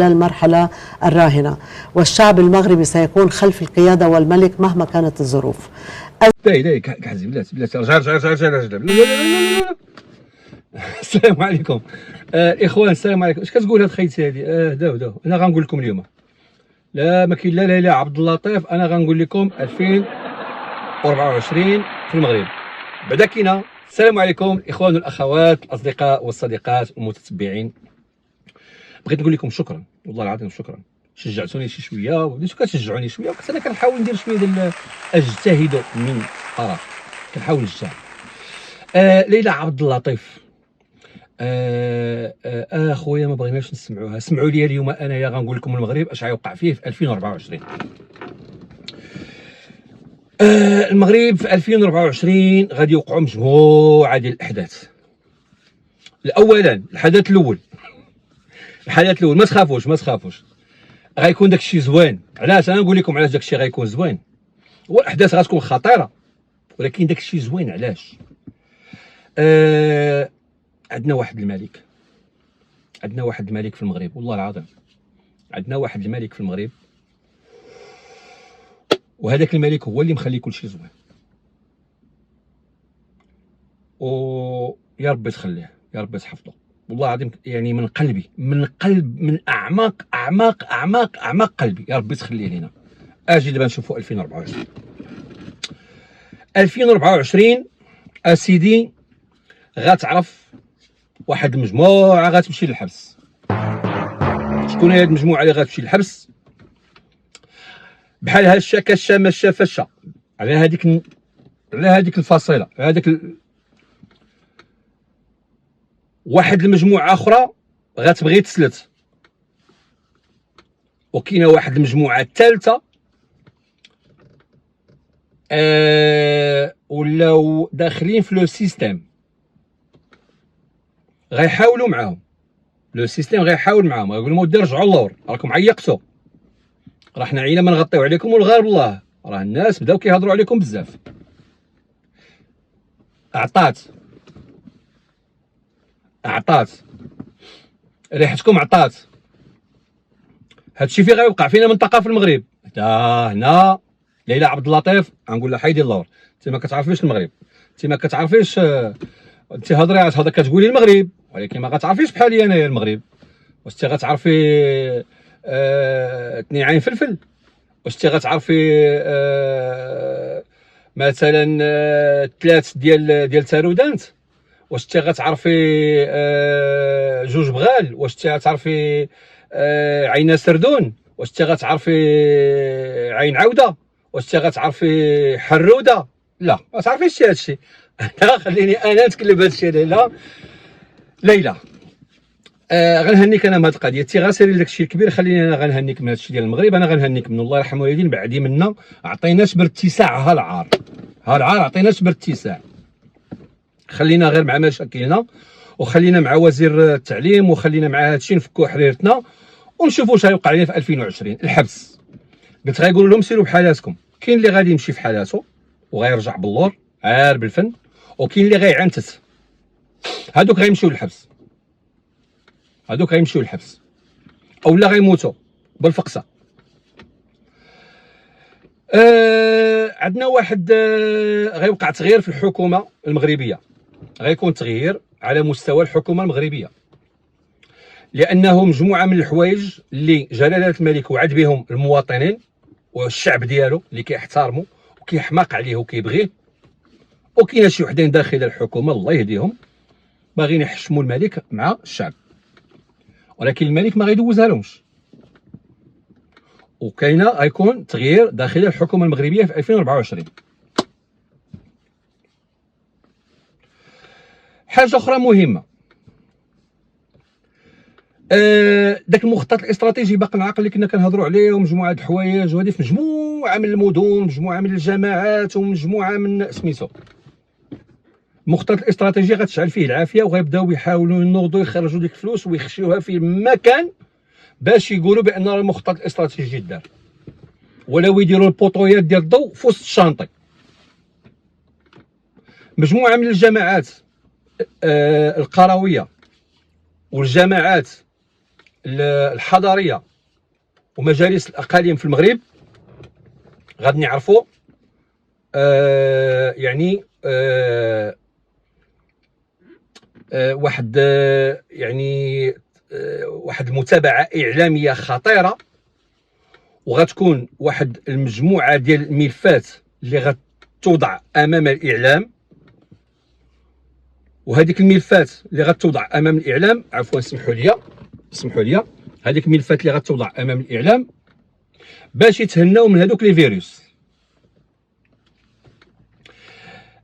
المرحلة الراهنة، والشعب المغربي سيكون خلف القيادة والملك مهما كانت الظروف. داي كحزي بلاتي رجع لا. السلام عليكم الاخوان، السلام عليكم. اش كتقول هاد خيتي هادي؟ داو انا غنقول لكم اليوم، لا ما كاين لا ليلى عبد اللطيف، انا غنقول لكم 2024 في المغرب بعدا كاينه. السلام عليكم الاخوان والاخوات، الاصدقاء والصديقات والمتتبعين. بغيت نقول لكم شكرا، والله العظيم شكرا. شجعتوني شي شويه وليتو كتشجعوني شويه، وكنت انا كنحاول ندير شويه ديال اجتهد من طرف، كنحاول نجتهد. ليلى عبد اللطيف، خويا ما بغيناش نسمعوها. سمعوا لي اليوم انايا غنقول لكم المغرب اش غيوقع فيه في 2024. المغرب في 2024 غادي يوقعوا مجموعه ديال الاحداث. اولا الحدث الاول ما تخافوش غيكون داك الشيء زوين. علاش انا نقول لكم علاش داك الشيء غيكون زوين؟ هو الاحداث غتكون خطيره ولكن داك الشيء زوين. علاش؟ عندنا واحد الملك في المغرب، والله العظيم عندنا واحد الملك في المغرب، وهذاك الملك هو اللي مخلي كل شيء زوين. ويا ربي تخليه، يا ربي تحفظه، والله العظيم يعني من قلبي، من اعماق قلبي، يا ربي تخليه لينا. اجي دابا نشوفوا 2024 اسيدي غتعرف واحد المجموعه غتمشي للحبس. شكون هي هاد المجموعه اللي غتمشي للحبس؟ بحال هشه كشه مشه فشه، على هذيك الفصيله، واحد المجموعه اخرى غتبغي تسلت، وكاينه واحد المجموعه الثالثه ولاو داخلين في لو سيستيم، غيحاولوا معاهم. لو سيستيم غيحاول معاهم، غيقول لهم ودي رجعوا اللور، راكم عيقتوا، راه حنا عينا ما نغطيو عليكم والغالب الله، راه الناس بداو كيهضروا عليكم بزاف. عطات ريحتكم، عطات. هادشي فين غيوقع فينا منطقه في المغرب. هنا ليلى عبد اللطيف غنقول لها حيدي اللور، انت ما كتعرفيش المغرب، انت ما كتعرفيش، انت هضري كتقولي المغرب ولكن ما غتعرفيش بحالي انايا المغرب. واش انت غتعرفي اثنين عين فلفل؟ واش انت غتعرفي مثلا ثلاث ديال تارودانت؟ واش انت غتعرفي جوج بغال؟ واش انت غتعرفي عينا سردون؟ واش انت غتعرفي عين عوده؟ واش انت غتعرفي حروده؟ لا ما تعرفيش هادشي. خليني انا نتكلم هادشي. ليلى غنهنيك انا من هاد القضيه، انت غاسيري لك الشيء الكبير، خليني انا غنهنيك من هادشي ديال المغرب. انا غنهنيك من الله يرحم والدين، بعدي منا عطيناش بارتساع ها العار عطيناش بارتساع. خلينا غير مع مشاكلنا، وخلينا مع وزير التعليم، وخلينا مع هادشي نفكوا حريرتنا ونشوفوا واش غيوقع لنا في 2020. الحبس قلت غيقولوا لهم سيروا بحالاتكم، كاين اللي غادي يمشي في حالاته وغيرجع باللور عار بالفن، وكاين اللي غيعنتت. هادوك غيمشيو للحبس، اولا غيموتوا بالفقصه. عندنا واحد غيوقع تغيير في الحكومه المغربيه، غيكون تغيير على مستوى الحكومه المغربيه، لانه مجموعه من الحوايج اللي جلاله الملك وعد بهم المواطنين والشعب ديالو اللي كيحترموا وكيحماق عليه وكيبغيه، وكاين شي وحدين داخل الحكومه الله يهديهم باغيين يحشموا الملك مع الشعب، ولكن الملك ما غيدوزها لهمش. وكاينه غيكون تغيير داخل الحكومه المغربيه في 2024. حاجه اخرى مهمه، داك المخطط الاستراتيجي باقي العقل اللي كنا كنهضروا عليه، ومجموعه د الحوايج، وهذه في مجموعه من المدن، مجموعه من الجماعات، ومجموعه من سميتو. المخطط الاستراتيجي غتشعل فيه العافيه، وغيبداو يحاولوا ينوضوا يخرجوا ديك الفلوس ويخشيوها في مكان باش يقولوا بان المخطط الاستراتيجي دار، ولاو يديروا البوطويات ديال الضوء في وسط الشانطي. مجموعه من الجماعات القرويه والجماعات الحضاريه ومجالس الاقاليم في المغرب غادي نعرفوا يعني واحد يعني واحد المتابعه اعلاميه خطيره، وغتكون واحد المجموعه ديال الملفات اللي غتوضع امام الاعلام. وهذيك الملفات اللي غتوضع امام الاعلام، عفوا اسمحوا لي، هذيك الملفات اللي غتوضع امام الاعلام باش يتهناو من هذوك لي فيروس.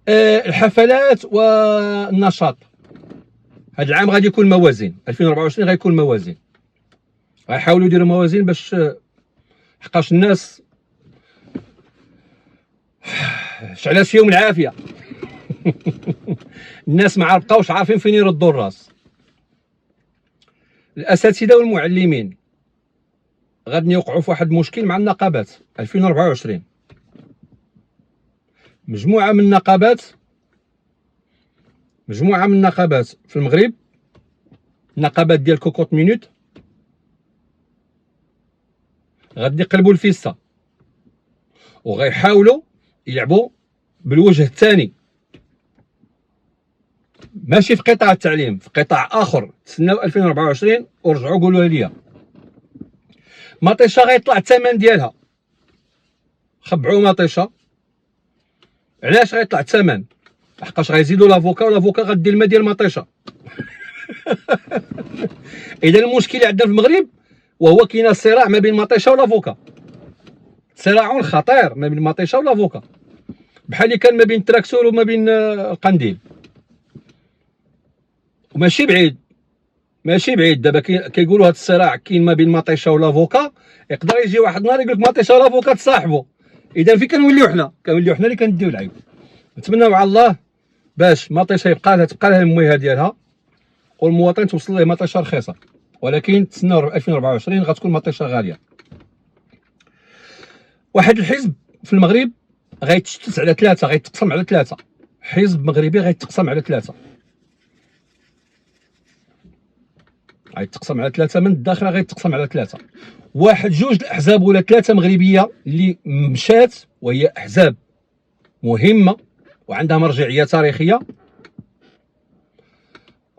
الحفلات والنشاط هذا العام غادي يكون موازين، 2024 غيكون موازين، غيحاولوا يديروا موازين باش حقاش الناس شعلات فيهم العافيه. الناس ما بقاوش عارفين فين يردوا الراس. الاساتذه والمعلمين غادي يوقعوا في واحد المشكل مع النقابات 2024. مجموعه من النقابات في المغرب، النقابات ديال كوكوط مينوت، غادي يقلبوا الفيسه وغيحاولوا يلعبوا بالوجه الثاني، ماشي في قطاع التعليم، في قطاع اخر. تسناو 2024 ورجعوا قولوا لي مطيشه غيطلع الثمن ديالها. خبعوا مطيشه. علاش غيطلع الثمن؟ لحقاش غيزيدوا لافوكا، والافوكا غدير الماء ديال مطيشه. اذا المشكل اللي عندنا في المغرب وهو كاين صراع ما بين مطيشه والافوكا، صراع خطير ما بين مطيشه والافوكا، بحال اللي كان ما بين التراكسور وما بين القنديل. وماشي بعيد دابا كيقولوا هذا الصراع كاين ما بين مطيشه والافوكا، يقدر يجي واحد النهار يقول لك مطيشه والافوكا تصاحبوا. اذا فين كنوليو حنا اللي كنديو العيب. نتمناو على الله باش مطيشه تبقى لها المويها ديالها، والمواطن توصل ليه مطيشه رخيصه، ولكن تسناو 2024 غتكون مطيشه غاليه. واحد الحزب في المغرب غيتشتت على ثلاثه، غيتقسم على ثلاثه. حزب مغربي غيتقسم على ثلاثه، غيتقسم على ثلاثه من الداخل، غيتقسم على ثلاثه. واحد جوج الاحزاب ولا ثلاثه مغربيه اللي مشات وهي احزاب مهمه وعندها مرجعيه تاريخيه،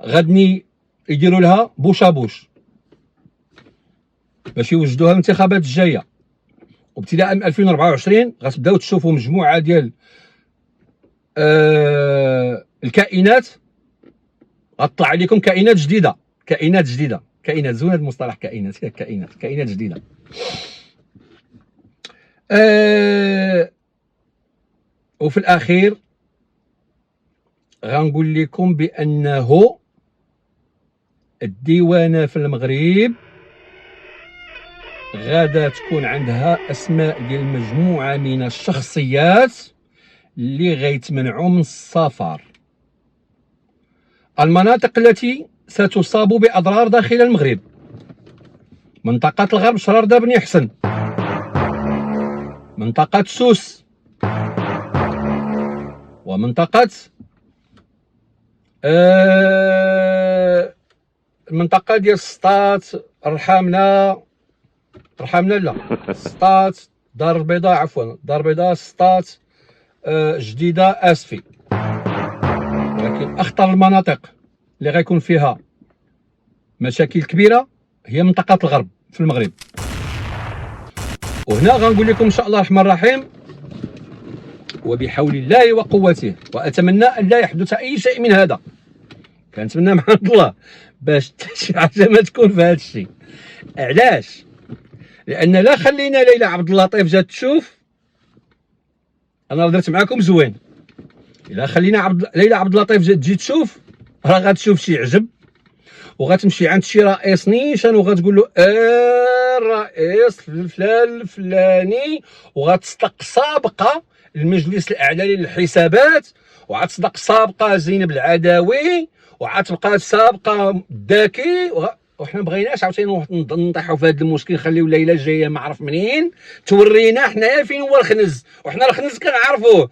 غادي يديروا لها بوش بوش باش يوجدوها الانتخابات الجايه. وابتداء من 2024 غتبداو تشوفوا مجموعه ديال الكائنات، غطلع عليكم كائنات جديده. زوين هذا المصطلح، كائنات جديده. وفي الاخير غنقول لكم بانه الديوانه في المغرب غادا تكون عندها اسماء ديال مجموعه من الشخصيات اللي غيتمنعوا من السفر. المناطق التي ستصاب باضرار داخل المغرب: منطقه الغرب شراره بني حسن، منطقه سوس، ومنطقه المنطقه ديال سطات، رحامنا لا سطات، دار البيضاء، سطات، جديده، اسفي. ولكن اخطر المناطق اللي غيكون فيها مشاكل كبيره هي منطقه الغرب في المغرب. وهنا غنقول لكم ان شاء الله الرحمن الرحيم وبحول الله وقوته، واتمنى ان لا يحدث اي شيء من هذا. كنتمنى من عند الله باش شي حاجه ما تكون في هذا الشيء. علاش؟ لان لا خلينا ليلى عبد اللطيف جات تشوف، انا درت معاكم زوين، الا خلينا ليلى عبد اللطيف جات تجي تشوف، راه غتشوف شي عجب، وغتمشي عند شي رئيس نيشان وغتقول له الرئيس الفلاني، وغتصدق سابقه المجلس الاعلى للحسابات، وغتصدق سابقه زينب العدوي، وغتبقى سابقه الداكي. وحنا مبغيناش عاوتاني نطيحوا في هذا المشكل، نخليو ليلى جايه ما عرف منين تورينا حنايا فين هو الخنز، وحنا الخنز كنعرفوه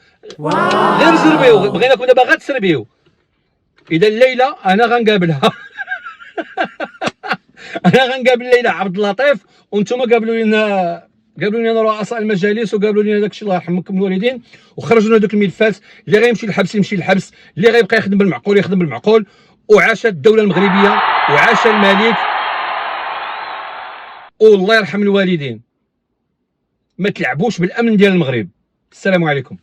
غير نسربيو، بغيناكم دابا غير تسربيو. اذا الليله انا غنقابلها انا غنقابل ليلى عبد اللطيف وانتم قابلوا لنا رؤساء المجالس وقابلوا لنا داكشي الله يرحمكم الوالدين، وخرجوا لنا دوك الملفات. اللي غيمشي للحبس يمشي للحبس، اللي غيبقى يخدم بالمعقول يخدم بالمعقول. وعاشت الدوله المغربيه وعاش الملك والله يرحم الوالدين. ما تلعبوش بالامن ديال المغرب. السلام عليكم.